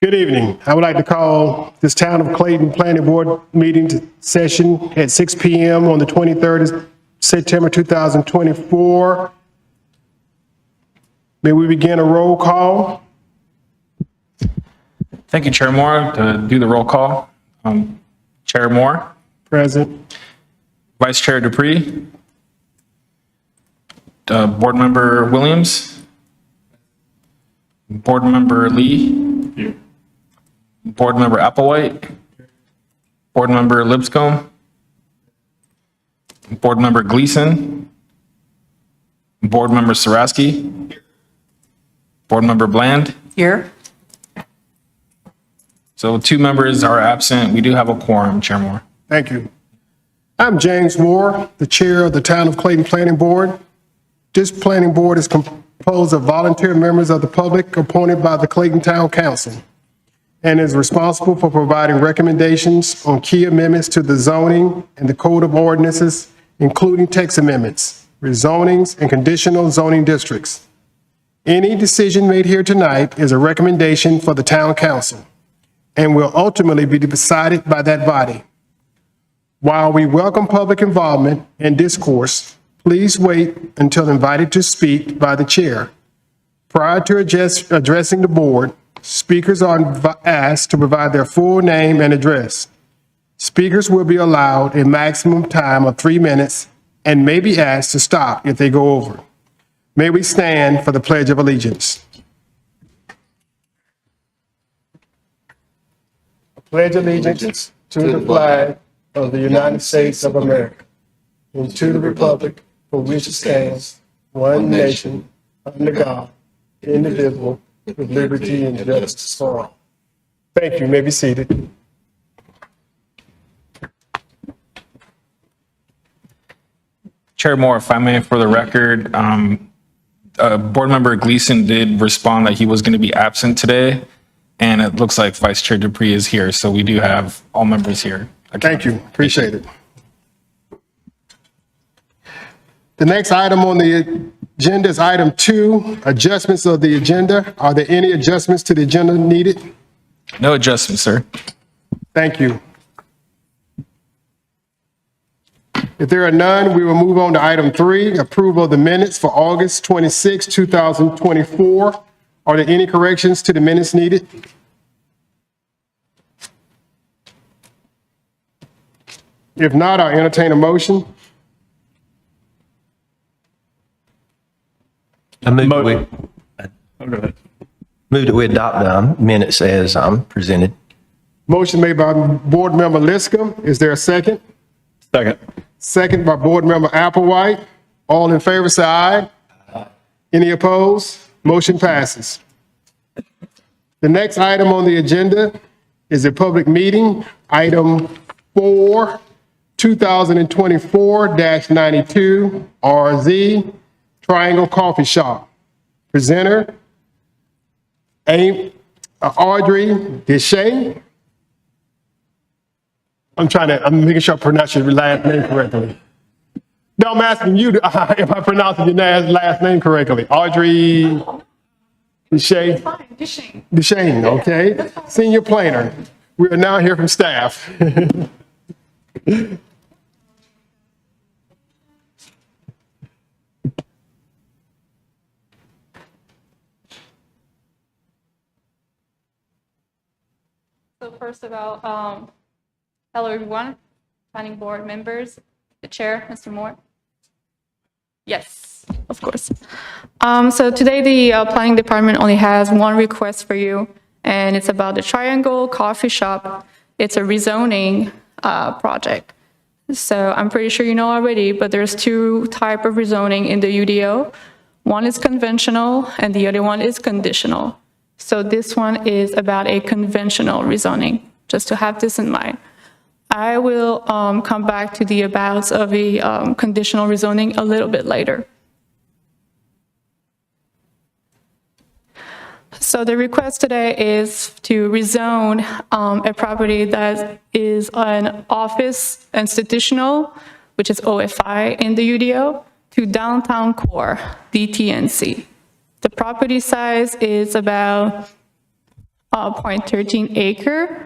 Good evening. I would like to call this Town of Clayton Planning Board meeting session at 6 p.m. on the 23rd of September 2024. May we begin a roll call? Thank you, Chair Moore. To do the roll call, Chair Moore, Present. Vice Chair Dupree, Board Member Williams, Board Member Lee, here. Board Member Applewhite, Board Member Lipscomb, Board Member Gleason, Board Member Saraski, Board Member Bland. Here. So 2 members are absent. We do have a quorum, Chair Moore. Thank you. I'm James Moore, the Chair of the Town of Clayton Planning Board. This planning board is composed of volunteer members of the public appointed by the Clayton Town Council and is responsible for providing recommendations on key amendments to the zoning and the code of ordinances, including text amendments, rezonings, and conditional zoning districts. Any decision made here tonight is a recommendation for the Town Council and will ultimately be decided by that body. While we welcome public involvement and discourse, please wait until invited to speak by the chair. Prior to addressing the board, speakers are asked to provide their full name and address. Speakers will be allowed a maximum time of 3 minutes and may be asked to stop if they go over. May we stand for the Pledge of Allegiance. I pledge allegiance to the flag of the United States of America and to the republic for which it stands, one nation, under God, indivisible, with liberty and justice for all. Thank you. You may be seated. Chair Moore, if I may, for the record, Board Member Gleason did respond that he was going to be absent today, and it looks like Vice Chair Dupree is here, so we do have all members here. Thank you. Appreciate it. The next item on the agenda is item 2, adjustments of the agenda. Are there any adjustments to the agenda needed? No adjustments, sir. Thank you. If there are none, we will move on to item 3, approval of the minutes for August 26, 2024. Are there any corrections to the minutes needed? If not, I'll entertain a motion. I move that we adopt the minutes as presented. Motion made by Board Member Lipscomb. Is there a second? Second. Second by Board Member Applewhite. All in favor, say aye. Aye. Any opposed? Motion passes. The next item on the agenda is a public meeting, item 4, 2024-92 RZ Triangle Coffee Shop. Presenter, Audrey Deshay. I'm making sure I pronounce your last name correctly. No, I'm asking you if I pronounce your last name correctly. Audrey Deshay? Deshay, okay. Senior planner. We are now here from staff. So first of all, hello everyone, planning board members, the chair, Mr. Moore. Yes, of course. So today the planning department only has one request for you, and it's about the Triangle Coffee Shop. It's a rezoning project. So I'm pretty sure you know already, but there's 2 types of rezoning in the UDO. One is conventional and the other one is conditional. So this one is about a conventional rezoning, just to have this in mind. I will come back to the abouts of a conditional rezoning a little bit later. So the request today is to rezone a property that is an office institutional, which is OFI in the UDO, to downtown core, DTNC. The property size is about 0.13 acre.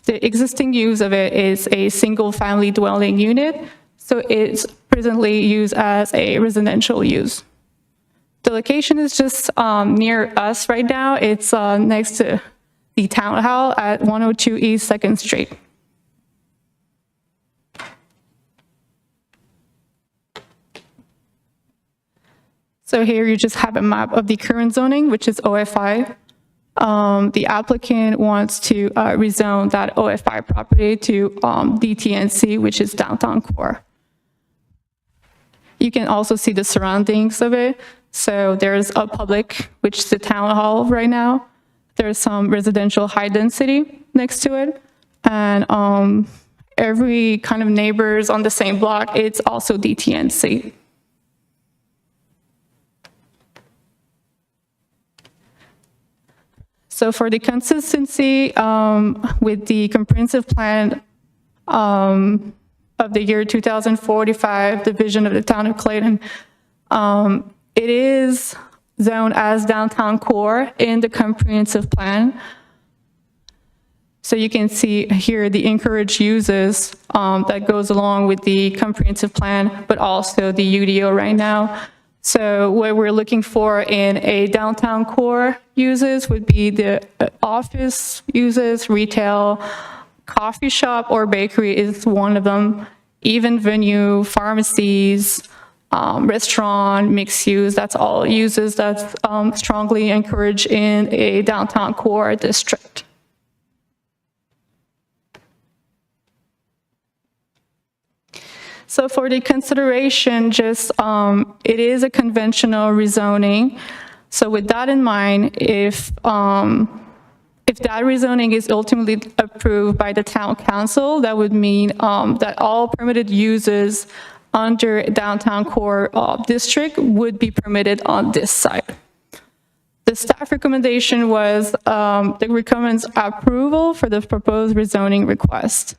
The existing use of it is a single-family dwelling unit, so it's presently used as a residential use. The location is just near us right now. It's next to the town hall at 102 East 2nd Street. So here you just have a map of the current zoning, which is OFI. The applicant wants to rezone that OFI property to DTNC, which is downtown core. You can also see the surroundings of it. So there's a public, which is the town hall right now. There's some residential high density next to it. And every kind of neighbors on the same block, it's also DTNC. So for the consistency with the comprehensive plan of the year 2045, the vision of the town of Clayton, it is zoned as downtown core in the comprehensive plan. So you can see here the encouraged uses that goes along with the comprehensive plan, but also the UDO right now. So what we're looking for in a downtown core uses would be the office uses, retail, coffee shop or bakery is one of them, even venue, pharmacies, restaurant, mixed use, that's all uses that's strongly encouraged in a downtown core district. So for the consideration, just it is a conventional rezoning. So with that in mind, if that rezoning is ultimately approved by the town council, that would mean that all permitted uses under downtown core district would be permitted on this site. The staff recommendation was the recommends approval for the proposed rezoning request.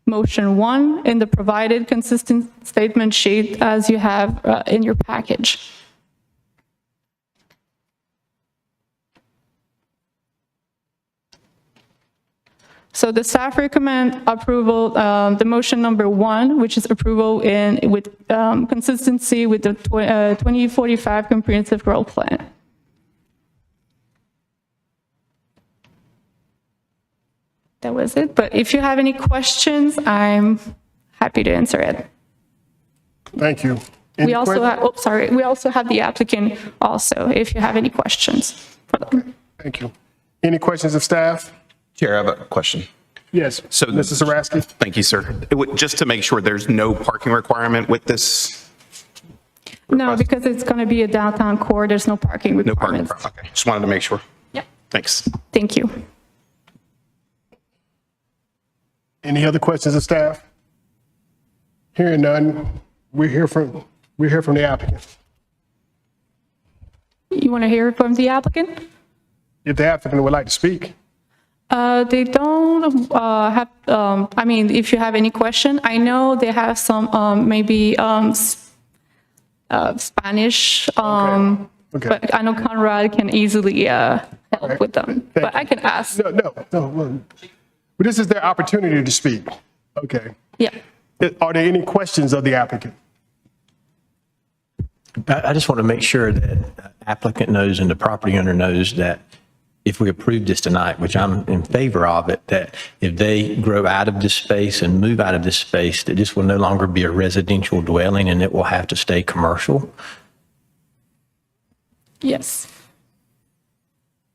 Motion 1 in the provided consistent statement sheet as you have in your package. So the staff recommend approval, the motion number 1, which is approval with consistency with the 2045 comprehensive growth plan. That was it, but if you have any questions, I'm happy to answer it. Thank you. We also have, we also have the applicant also, if you have any questions for them. Thank you. Any questions of staff? Chair, I have a question. Yes, So Mrs. Sarasky? Thank you, sir. Just to make sure there's no parking requirement with this? No, because it's going to be a downtown core, there's no parking No parking. requirements. Okay, just wanted to make sure. Yeah, Thanks. thank you. Any other questions of staff? Hearing none, we hear from the applicant. You want to hear from the applicant? If the applicant would like to speak. They don't have, I mean, if you have any question, I know they have some, maybe Spanish, Okay. but I know Conrad can easily help with them, but I can ask. No. Well, this is their opportunity to speak. Okay. Yeah. Are there any questions of the applicant? I just want to make sure that the applicant knows and the property owner knows that if we approve this tonight, which I'm in favor of it, that if they grow out of this space and move out of this space, that this will no longer be a residential dwelling and it will have to stay commercial. Yes.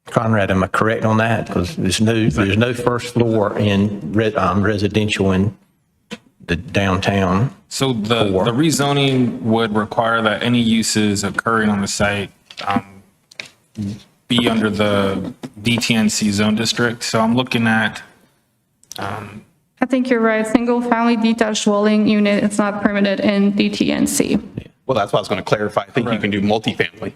Conrad, am I correct on that? Because there's no first floor in residential in the downtown. So the rezoning would require that any uses occurring on the site be under the DTNC zone district. So I'm looking at, I think you're right. Single family detached dwelling unit, it's not permitted in DTNC. Well, that's what I was going to clarify. I think you can do multifamily.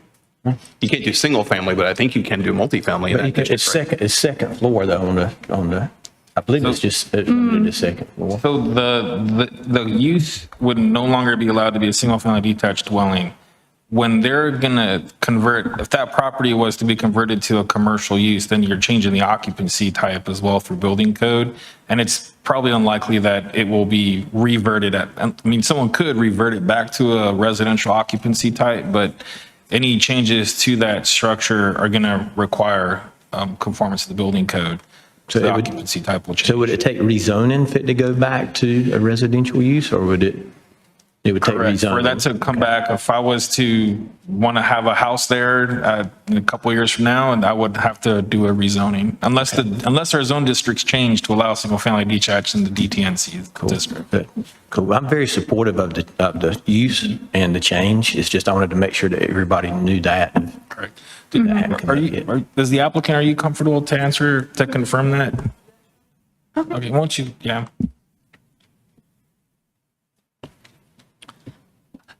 You can't do single family, but I think you can do multifamily in that district, right? It's second floor though on the I believe it's just under the second floor. so the use would no longer be allowed to be a single family detached dwelling when they're gonna convert, if that property was to be converted to a commercial use, then you're changing the occupancy type as well through building code. And it's probably unlikely that it will be reverted I mean, someone could revert it back to a residential occupancy type, but any changes to that structure are gonna require conformance to the building code. So the occupancy type will change. So would it take rezoning for it to go back to a residential use, or would it would take Correct. rezoning? For that to come back, if I was to want to have a house there in a couple of years from now, and I would have to do a rezoning, unless our zone districts change to allow single-family detached in the DTNC district. Good. Cool. I'm very supportive of the use and the change. It's just I wanted to make sure that everybody knew that. Correct. Does The applicant, are you comfortable to confirm that? Okay, won't you, yeah.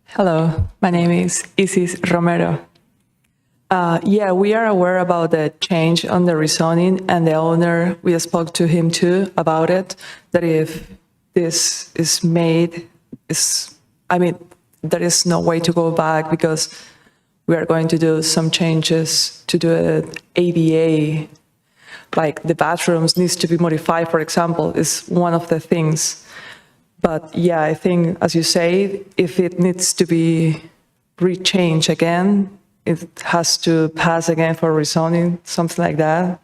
Hello, my name is Isis Romero. Yeah, we are aware about the change on the rezoning, and the owner, we spoke to him too about it, that if this is made, there is no way to go back because we are going to do some changes to the ADA, like the bathrooms needs to be modified, for example, is one of the things. But yeah, I think, as you say, if it needs to be rechanged again, it has to pass again for rezoning, something like that,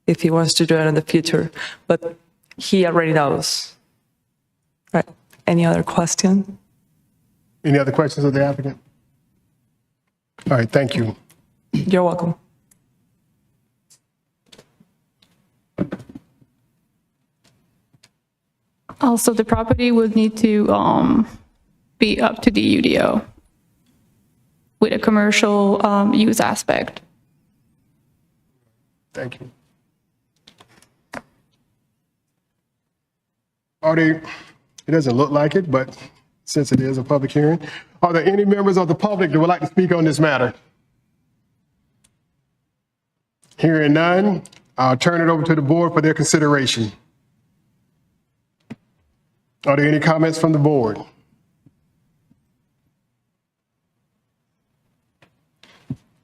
if he wants to do it in the future. But he already knows. Right. Any other question? Any other questions of the applicant? All right, thank you. You're welcome. Also, the property would need to be up to the UDO with a commercial use aspect. Thank you. It doesn't look like it, but since it is a public hearing, are there any members of the public that would like to speak on this matter? Hearing none, I'll turn it over to the board for their consideration. Are there any comments from the board?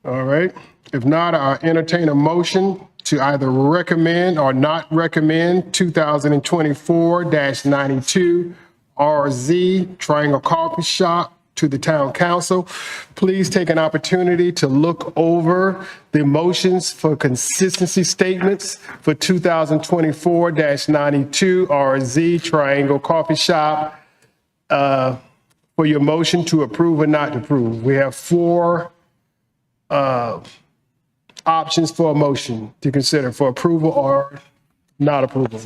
All right. If not, I'll entertain a motion to either recommend or not recommend 2024-92 RZ Triangle Coffee Shop to the town council. Please take an opportunity to look over the motions for consistency statements for 2024-92 RZ Triangle Coffee Shop for your motion to approve or not approve. We have four options for a motion to consider for approval or not approval.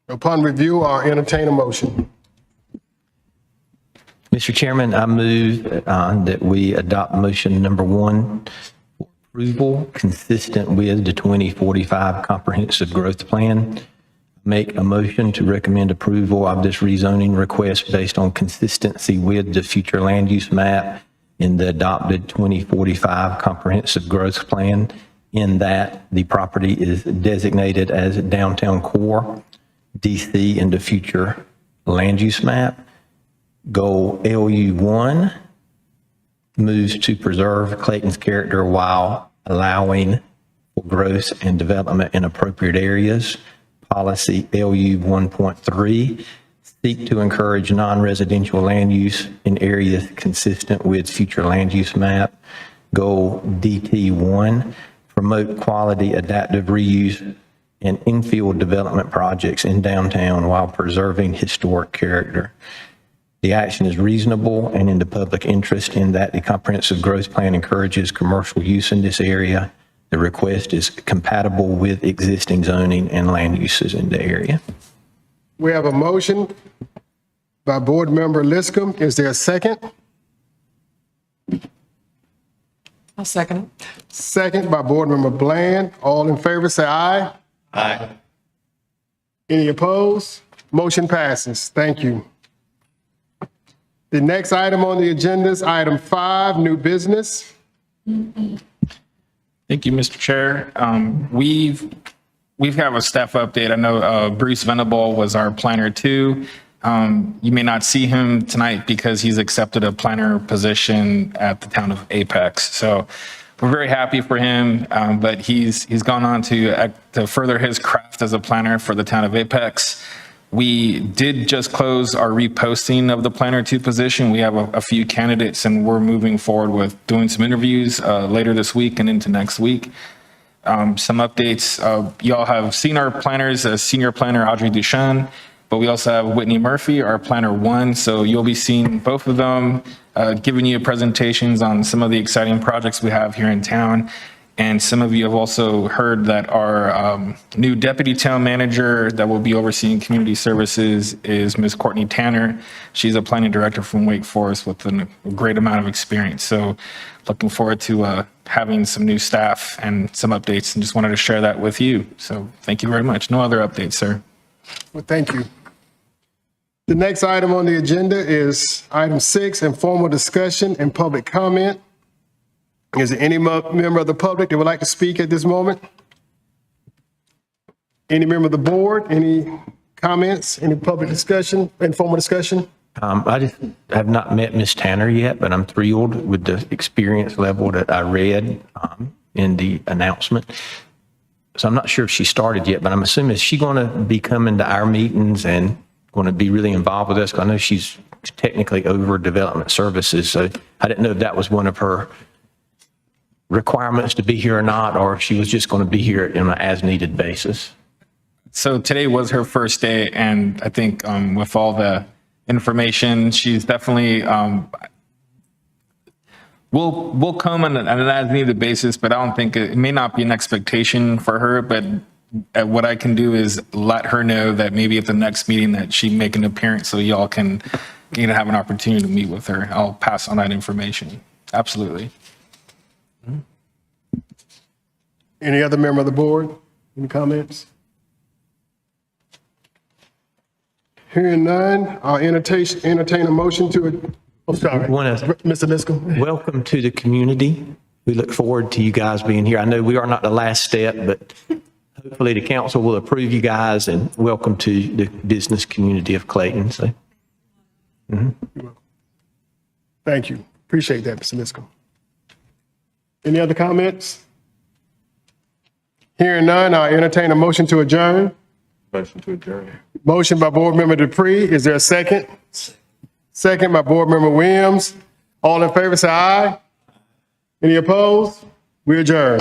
Upon review, I'll entertain a motion. Mr. Chairman, I move that we adopt motion number 1 for approval consistent with the 2045 Comprehensive Growth Plan. Make a motion to recommend approval of this rezoning request based on consistency with the future land use map in the adopted 2045 Comprehensive Growth Plan, in that the property is designated as downtown core, DC in the future land use map. Goal LU1 moves to preserve Clayton's character while allowing for growth and development in appropriate areas. Policy LU 1.3, seek to encourage non-residential land use in areas consistent with future land use map. Goal DT1, promote quality adaptive reuse and infill development projects in downtown while preserving historic character. The action is reasonable and in the public interest in that the comprehensive growth plan encourages commercial use in this area. The request is compatible with existing zoning and land uses in the area. We have a motion by Board Member Liscum. Is there a second? I'll second it. Second by Board Member Bland. All in favor, say aye. Aye. Any opposed? Motion passes. Thank you. The next item on the agenda is item 5, new business. Thank you, Mr. Chair. We've we have a staff update. I know Bruce Venable was our planner too. You may not see him tonight because he's accepted a planner position at the town of Apex. So we're very happy for him, but he's gone on to further his craft as a planner for the town of Apex. We did just close our reposting of the planner 2 position. We have a few candidates and we're moving forward with doing some interviews later this week and into next week. Some updates, y'all have seen our planners, senior planner Audrey Duchan, but we also have Whitney Murphy, our planner 1. So you'll be seeing both of them giving you presentations on some of the exciting projects we have here in town. And some of you have also heard that our new deputy town manager that will be overseeing community services is Ms. Courtney Tanner. She's a planning director from Wake Forest with a great amount of experience. So looking forward to having some new staff and some updates, and just wanted to share that with you. So thank you very much. No other updates, sir. Well, thank you. The next item on the agenda is item 6, informal discussion and public comment. Is there any member of the public that would like to speak at this moment? Any member of the board, any comments, any public discussion, informal discussion? I just have not met Ms. Tanner yet, but I'm thrilled with the experience level that I read in the announcement. So I'm not sure if she started yet, but I'm assuming is she going to be coming to our meetings and going to be really involved with us? 'Cause I know she's technically over development services, so I didn't know if that was one of her requirements to be here or not, or if she was just going to be here on an as-needed basis. So today was her first day, and I think with all the information, she's definitely, we'll come on an as-needed basis, but I don't think, it may not be an expectation for her, but what I can do is let her know that maybe at the next meeting that she make an appearance so y'all can have an opportunity to meet with her. I'll pass on that information. Absolutely. Any other member of the board? Any comments? Hearing none, I'll entertain a motion to, oh, sorry, Mr. Niscombe. Welcome to the community. We look forward to you guys being here. I know we are not the last step, but hopefully the council will approve you guys, and welcome to the business community of Clayton. So, Thank you. Appreciate that, Mr. Niscombe. Any other comments? Hearing none, I'll entertain a motion to adjourn. Motion to adjourn. Motion by Board Member Dupree. Is there a second? Second by Board Member Williams. All in favor, say aye. Any opposed? We adjourn.